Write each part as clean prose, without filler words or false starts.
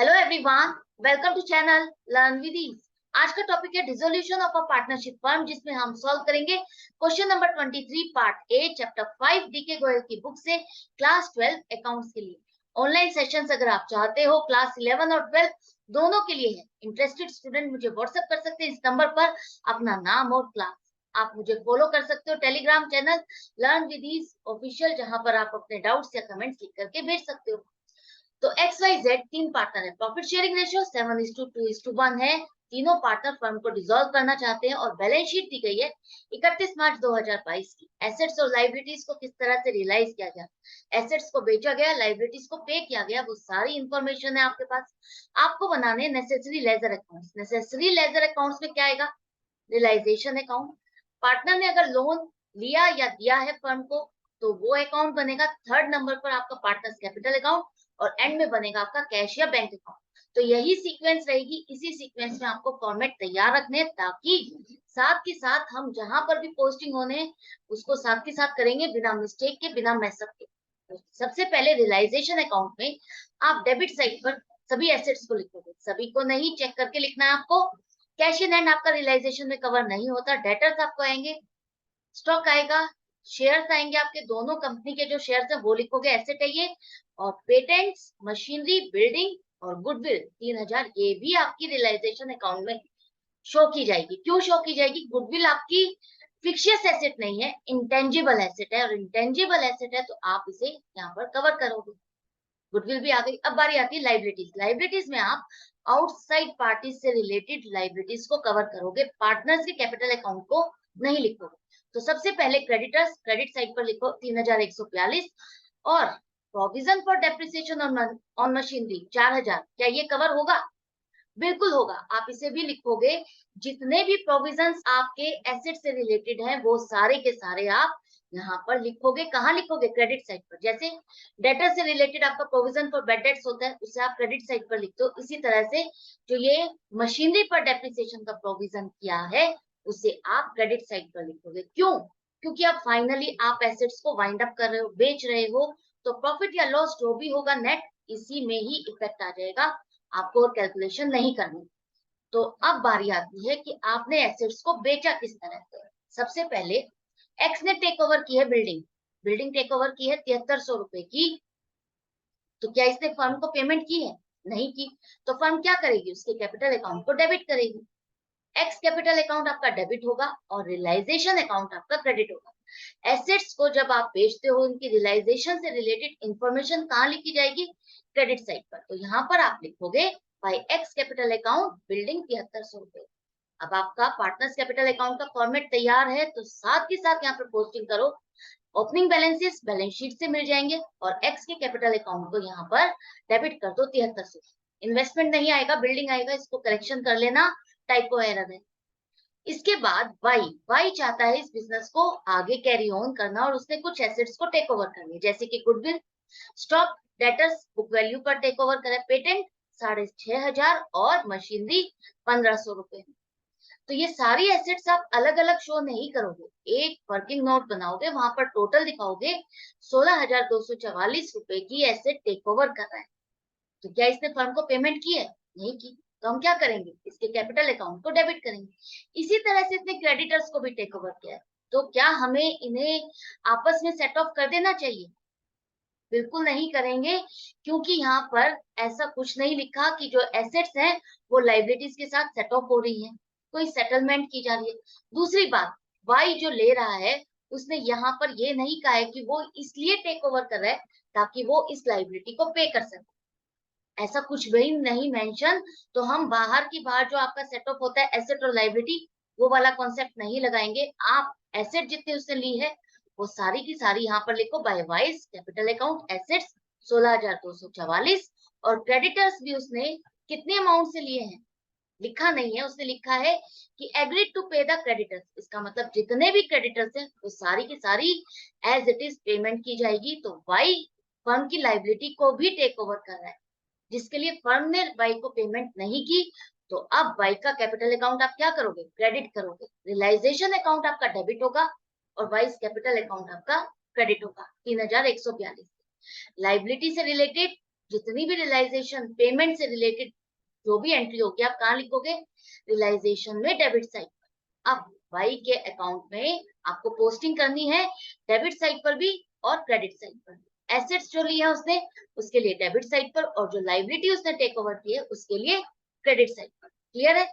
Hello everyone, welcome to channel learn with ease. आज का topic है dissolution of a partnership firm, जिसमें हम सॉल्व करेंगे question number 23 part A chapter 5 D K Goyal की बुक से क्लास 12 अकाउंट्स के लिए। ऑनलाइन सेशंस अगर आप चाहते हो क्लास 11 और 12 दोनों के लिए है। इंटरेस्टेड स्टूडेंट मुझे व्हाट्सएप कर सकते हैं इस नंबर पर अपना नाम और क्लास। आप मुझे फॉलो कर सकते हो Telegram channel learn with ease official, जहां पर आप अपने डाउट्स या कमेंट्स लिख करके भेज सकते हो। तो एक्स वाई जेड तीन पार्टनर है। प्रॉफिट शेयरिंग रेशियो 7:2:1 है। तीनों पार्टनर फर्म को डिसॉल्व करना चाहते हैं और बैलेंस शीट दी गई है 31 मार्च 2022 की। एसेट्स और लाइबिलिटीज को किस तरह से रियलाइज किया गया, एसेट्स को बेचा गया, लाइबिलिटीज को पे किया गया, वो सारी इंफॉर्मेशन है आपके पास। आपको बनाने necessary ledger accounts. Necessary ledger accounts में क्या आएगा? Realisation account. पार्टनर ने अगर लोन लिया या दिया है फर्म को तो वो अकाउंट बनेगा। थर्ड नंबर पर आपका पार्टनर्स कैपिटल अकाउंट और एंड में बनेगा आपका कैश या बैंक अकाउंट। तो यही सीक्वेंस रहेगी। इसी सीक्वेंस में आपको फॉर्मेट तैयार रखने, ताकि साथ के साथ हम जहां पर भी पोस्टिंग होने उसको साथ के साथ करेंगे, बिना मिस्टेक के, बिना मैसअप के। तो सबसे पहले रियलाइजेशन अकाउंट में आप डेबिट साइड पर सभी एसेट्स को लिखोगे। सभी को नहीं, चेक करके लिखना है आपको। कैश इन हैंड आपका रियलाइजेशन में कवर नहीं होता। डेटर्स आपको आएंगे, स्टॉक आएगा, शेयर्स आएंगे। आपके दोनों कंपनी के जो शेयर्स है वो लिखोगे, एसेट है ये। और पेटेंट्स, मशीनरी, बिल्डिंग और गुडविल 3000, ये भी आपकी रियलाइजेशन अकाउंट में शो की जाएगी। क्यों शो की जाएगी? गुडविल आपकी फिक्शियस एसेट नहीं है, इंटेंजिबल एसेट है, और इंटेंजिबल एसेट है तो आप इसे यहाँ पर कवर करोगे। गुडविल भी आ गई। अब बारी आती है लाइबिलिटीज। लाइबिलिटीज में आप आउटसाइड पार्टी से रिलेटेड लाइबिलिटीज को कवर करोगे, पार्टनर्स के कैपिटल अकाउंट को नहीं लिखोगे। तो सबसे पहले क्रेडिटर्स, क्रेडिट साइड पर लिखो 3142। और provision for depreciation on machinery 4000, क्या ये कवर होगा? बिल्कुल होगा। आप इसे भी लिखोगे। जितने भी प्रोविजंस आपके एसेट से रिलेटेड हैं वो सारे के सारे आप यहाँ पर लिखोगे। कहाँ लिखोगे? क्रेडिट साइड पर। जैसे डेटर से रिलेटेड आपका प्रोविजन फॉर बैड डेट्स होता है, उसे आप क्रेडिट साइड पर लिखते हो। इसी तरह से जो ये मशीनरी पर डेप्रिसिएशन का प्रोविजन किया है उसे आप क्रेडिट साइड पर लिखोगे। क्यों? क्योंकि आप फाइनली आप एसेट्स को वाइंड अप कर रहे हो, बेच रहे हो, तो प्रॉफिट या लॉस जो भी होगा नेट, इसी में ही इफेक्ट आ जाएगा। आपको और कैलकुलेशन नहीं करनी। तो अब बारी आती है कि आपने एसेट्स को बेचा किस तरह से। सबसे पहले एक्स ने टेक ओवर की है बिल्डिंग। बिल्डिंग टेक ओवर की है 7300 रुपए की। तो क्या इसने फर्म को पेमेंट की है? नहीं की। तो फर्म क्या करेगी? उसके कैपिटल अकाउंट को डेबिट करेगी। एक्स कैपिटल अकाउंट आपका डेबिट होगा और रियलाइजेशन अकाउंट आपका क्रेडिट होगा। एसेट्स को जब आप बेचते हो उनकी रियलाइजेशन से रिलेटेड इंफॉर्मेशन कहाँ लिखी जाएगी? क्रेडिट साइड पर। तो यहाँ पर आप लिखोगे by X capital account building 7300 रुपए। अब आपका पार्टनर्स कैपिटल अकाउंट का फॉर्मेट तैयार है, तो साथ के साथ यहाँ पर पोस्टिंग करो। ओपनिंग बैलेंसेस बैलेंस शीट से मिल जाएंगे और एक्स के कैपिटल अकाउंट को यहाँ पर डेबिट कर दो 7300। इन्वेस्टमेंट नहीं आएगा, बिल्डिंग आएगा, इसको करेक्शन कर लेना, टाइपो एरर है। इसके बाद वाई, वाई चाहता है इस बिजनेस को आगे कैरी ऑन करना और उसने कुछ एसेट्स को टेक ओवर करनी है, जैसे कि goodwill, stock, debtors book value पर टेक ओवर करे, पेटेंट 6500 और मशीनरी 1500 रुपए। तो ये सारी एसेट्स आप अलग अलग शो नहीं करोगे, एक वर्किंग नोट बनाओगे, वहां पर टोटल दिखाओगे 16244 रुपए की एसेट टेक ओवर कर रहा है। तो क्या इसने फर्म को पेमेंट की है? नहीं की। तो हम क्या करेंगे? इसके कैपिटल अकाउंट को डेबिट करेंगे। इसी तरह से इसने क्रेडिटर्स को भी टेक ओवर किया है। तो क्या हमें इन्हें आपस में सेट ऑफ कर देना चाहिए? बिल्कुल नहीं करेंगे, क्योंकि यहाँ पर ऐसा कुछ नहीं लिखा कि जो एसेट्स हैं वो लाइबिलिटीज के साथ सेट ऑफ हो रही है, कोई सेटलमेंट की जा रही है। दूसरी बात, वाई जो ले रहा है उसने यहाँ पर ये नहीं कहा है कि वो इसलिए टेक ओवर कर रहा है ताकि वो इस लाइबिलिटी को पे कर सके, ऐसा कुछ भी नहीं मेंशन। तो हम बाहर की बाहर जो आपका सेटअप होता है एसेट और लाइबिलिटी, वो वाला कॉन्सेप्ट नहीं लगाएंगे। आप एसेट जितने उसने ली है वो सारी की सारी यहाँ पर लिखो by Y's capital account assets 16244, और क्रेडिटर्स भी उसने कितने अमाउंट से लिए हैं लिखा नहीं है। उसने लिखा है कि एग्रीड टू पे द क्रेडिटर्स। इसका मतलब जितने भी क्रेडिटर्स हैं वो सारी की सारी एज इट इज पेमेंट की जाएगी। तो वाई फर्म की लाइबिलिटी को भी टेक ओवर कर रहा है, जिसके लिए फर्म ने बाई को पेमेंट नहीं की। तो अब बाई का कैपिटल अकाउंट आप क्या करोगे? क्रेडिट करोगे। रियलाइजेशन अकाउंट आपका डेबिट होगा और वाइस कैपिटल अकाउंट आपका क्रेडिट होगा 3142। लाइबिलिटी से रिलेटेड जितनी भी रियलाइजेशन पेमेंट से रिलेटेड जो भी एंट्री होगी आप कहाँ लिखोगे, रियलाइजेशन में डेबिट साइड पर। अब वाई के अकाउंट में आपको पोस्टिंग करनी है डेबिट साइड पर भी और क्रेडिट साइड पर भी। एसेट्स जो लिया उसने उसके लिए डेबिट साइड पर, और जो लाइबिलिटी उसने टेक ओवर की है उसके लिए क्रेडिट साइड पर। क्लियर है?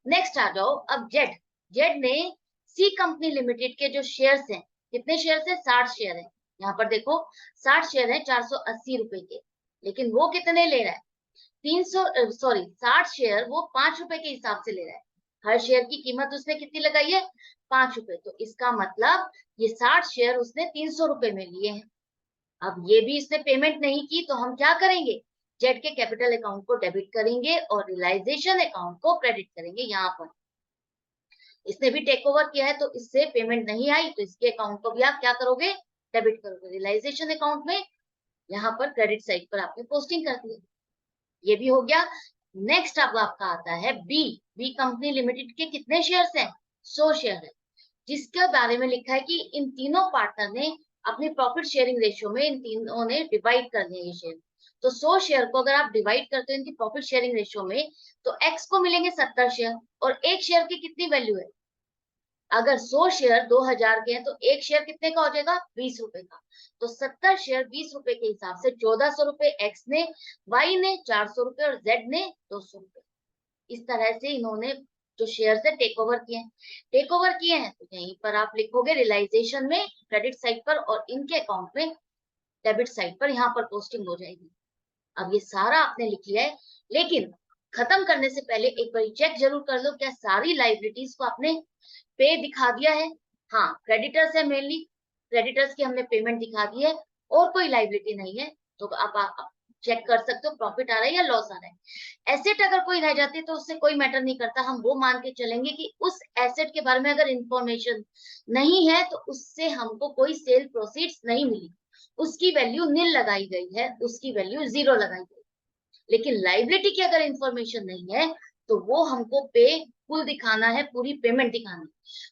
नेक्स्ट आ जाओ अब जेड। जेड ने सी कंपनी लिमिटेड के जो शेयर्स हैं, कितने शेयर्स हैं, 60 शेयर है। यहाँ पर देखो 60 शेयर है 480 रुपए के, लेकिन वो कितने ले रहा है, 60 शेयर वो 5 रुपए के हिसाब से ले रहा है। हर शेयर की कीमत उसने कितनी लगाई है, 5 रुपए। तो इसका मतलब ये 60 शेयर उसने 300 रुपए में लिए हैं। अब ये भी इसने पेमेंट नहीं की, तो हम क्या करेंगे, जेड के कैपिटल अकाउंट को डेबिट करेंगे और रियलाइजेशन अकाउंट को क्रेडिट करेंगे। यहाँ पर इसने भी टेक ओवर किया है, तो इससे पेमेंट नहीं आई, तो इसके अकाउंट को भी आप क्या करोगे, डेबिट करोगे रियलाइजेशन अकाउंट में। यहाँ पर क्रेडिट साइड पर आपने पोस्टिंग कर दी, ये भी हो गया। नेक्स्ट अब आपका आता है बी। बी कंपनी लिमिटेड के कितने शेयर्स हैं, 100 शेयर है, जिसके बारे में लिखा है कि इन तीनों पार्टनर ने अपनी प्रॉफिट शेयरिंग रेशियो में इन तीनों ने डिवाइड कर दिए ये शेयर। तो 100 शेयर को अगर आप डिवाइड करते हो इनकी प्रॉफिट शेयरिंग रेशियो में, तो एक्स को मिलेंगे 70 शेयर, और एक शेयर की कितनी वैल्यू है, अगर 100 शेयर 2000 के हैं तो एक शेयर कितने का हो जाएगा, 20 रुपए का। तो 70 शेयर 20 रुपए के हिसाब से 1400 रुपए एक्स ने, वाई ने 400 रुपए और जेड ने 200 रुपए। इस तरह से इन्होंने जो शेयर है टेक ओवर किए हैं। टेक ओवर किए हैं तो यहीं पर आप लिखोगे रियलाइजेशन में क्रेडिट साइड पर, और इनके अकाउंट में डेबिट साइड पर यहाँ पर पोस्टिंग हो जाएगी। अब ये सारा आपने लिख लिया है, लेकिन खत्म करने से पहले एक बार चेक जरूर कर लो क्या सारी लाइबिलिटीज को आपने पे दिखा दिया है। हाँ, क्रेडिटर्स है मेनली, क्रेडिटर्स की हमने पेमेंट दिखा दी है, और कोई लाइबिलिटी नहीं है। तो आप चेक कर सकते हो प्रॉफिट आ रहा है या लॉस आ रहा है। एसेट अगर कोई रह जाती है तो उससे कोई मैटर नहीं करता, हम वो मान के चलेंगे कि उस एसेट के बारे में अगर इंफॉर्मेशन नहीं है तो उससे हमको कोई सेल प्रोसीड्स नहीं मिली, उसकी वैल्यू नील लगाई गई है, उसकी वैल्यू 0 लगाई गई। लेकिन लाइबिलिटी की अगर इंफॉर्मेशन नहीं है तो वो हमको पे फुल दिखाना है, पूरी पेमेंट दिखानी है।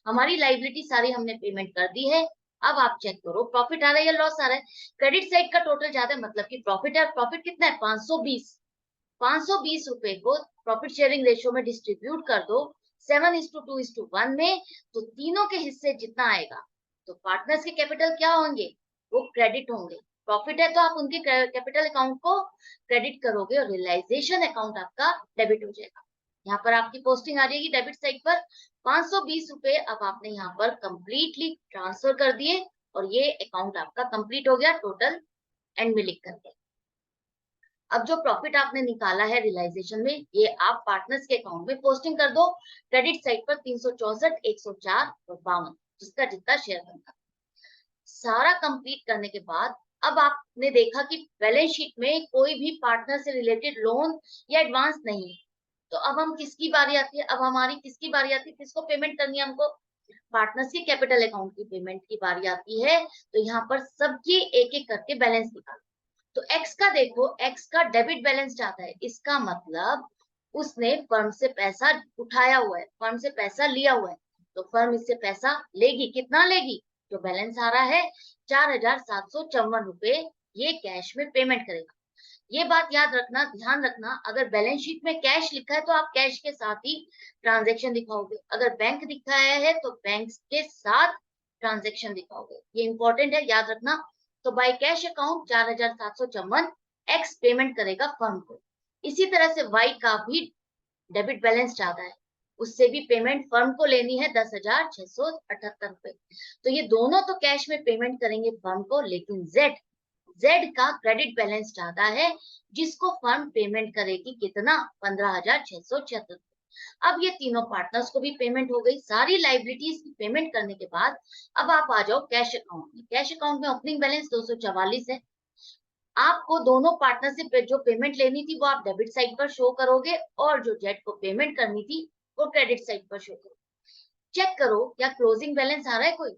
हमारी लाइबिलिटी सारी हमने पेमेंट कर दी है। अब आप चेक करो प्रॉफिट आ रहा है या लॉस आ रहा है। क्रेडिट साइड का टोटल ज्यादा है, मतलब कि प्रॉफिट है। प्रॉफिट कितना है, 520 रुपए को प्रॉफिट शेयरिंग रेशियो में डिस्ट्रीब्यूट कर दो 7:2:1 में, तो तीनों के हिस्से जितना आएगा, तो पार्टनर्स के कैपिटल क्या होंगे, वो क्रेडिट होंगे। प्रॉफिट है तो आप उनके कैपिटल अकाउंट को क्रेडिट करोगे और रियलाइजेशन अकाउंट आपका डेबिट हो जाएगा। यहाँ पर आपकी पोस्टिंग आ जाएगी डेबिट साइड पर 520 रुपए। अब आपने यहाँ पर कंप्लीटली ट्रांसफर कर दिए और ये अकाउंट आपका कंप्लीट हो गया टोटल एंड में लिख करके। अब जो प्रॉफिट आपने निकाला है रियलाइजेशन में, ये आप पार्टनर्स के अकाउंट में पोस्टिंग कर दो क्रेडिट साइड पर 364, 104 और 52, जिसका जितना शेयर बनता। सारा कंप्लीट करने के बाद अब आपने देखा कि बैलेंस शीट में कोई भी पार्टनर से रिलेटेड लोन या एडवांस नहीं है। तो अब हम किसकी बारी आती है, अब हमारी किसकी बारी आती है, किसको पेमेंट करनी है हमको, पार्टनर्स के कैपिटल अकाउंट की पेमेंट की बारी आती है। तो यहाँ पर सबकी एक एक करके बैलेंस निकालो। तो एक्स का देखो, एक्स का डेबिट बैलेंस जाता है, इसका मतलब उसने फर्म से पैसा उठाया हुआ है, फर्म से पैसा लिया हुआ है, तो फर्म इससे पैसा लेगी। कितना लेगी, जो बैलेंस आ रहा है 4754 रुपए, ये कैश में पेमेंट करेगा। ये बात याद रखना, ध्यान रखना, अगर बैलेंस शीट में कैश लिखा है तो आप कैश के साथ ही ट्रांजेक्शन दिखाओगे, अगर बैंक दिखाया है तो बैंक के साथ ट्रांजेक्शन दिखाओगे। ये इंपॉर्टेंट है, याद रखना। तो by cash account 4754 x payment करेगा फर्म को। इसी तरह से वाई का भी डेबिट बैलेंस ज्यादा है, उससे भी पेमेंट फर्म को लेनी है 10,678 रुपए। तो ये दोनों तो कैश में पेमेंट करेंगे फर्म को, लेकिन जेड, जेड का क्रेडिट बैलेंस ज्यादा है, जिसको फर्म पेमेंट करेगी कितना, 15,676। अब ये तीनों पार्टनर्स को भी पेमेंट हो गई, सारी लाइबिलिटीज की पेमेंट करने के बाद अब आप आ जाओ कैश अकाउंट में। कैश अकाउंट में ओपनिंग बैलेंस 244 है। आपको दोनों पार्टनर से जो पेमेंट लेनी थी वो आप डेबिट साइड पर शो करोगे, और जो जेड को पेमेंट करनी थी वो क्रेडिट साइड पर शो करोगे। चेक करो क्या क्लोजिंग बैलेंस आ रहा है, कोई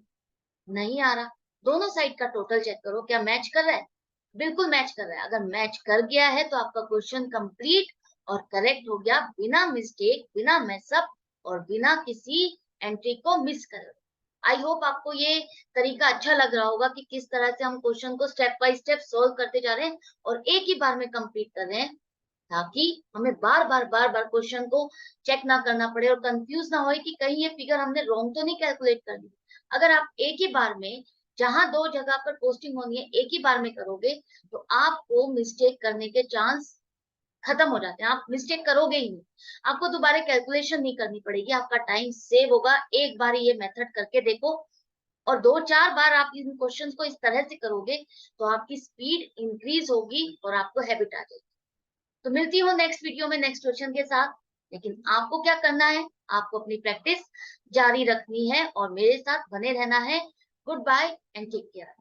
नहीं आ रहा। दोनों साइड का टोटल चेक करो क्या मैच कर रहा है, बिल्कुल मैच कर रहा है। अगर मैच कर गया है तो आपका क्वेश्चन कंप्लीट और करेक्ट हो गया, बिना मिस्टेक, बिना मैसअप और बिना किसी एंट्री को मिस करे। आई होप आपको ये तरीका अच्छा लग रहा होगा कि किस तरह से हम क्वेश्चन को स्टेप बाय स्टेप सोल्व करते जा रहे हैं और एक ही बार में कंप्लीट कर रहे हैं, ताकि हमें बार बार क्वेश्चन को चेक ना करना पड़े और कंफ्यूज ना होए कि कहीं ये फिगर हमने रॉन्ग तो नहीं कैलकुलेट कर दी। अगर आप एक ही बार में जहां 2 जगह पर पोस्टिंग होनी है एक ही बार में करोगे तो आपको मिस्टेक करने के चांस खत्म हो जाते हैं, आप मिस्टेक करोगे ही नहीं, आपको दोबारा कैलकुलेशन नहीं करनी पड़ेगी, आपका टाइम सेव होगा। एक बार ये मेथड करके देखो और 2-4 बार आप इन क्वेश्चंस को इस तरह से करोगे तो आपकी स्पीड इंक्रीज होगी और आपको हैबिट आ जाएगी। तो मिलती हूँ नेक्स्ट वीडियो में नेक्स्ट क्वेश्चन के साथ। लेकिन आपको क्या करना है, आपको अपनी प्रैक्टिस जारी रखनी है और मेरे साथ बने रहना है। Good bye and take care.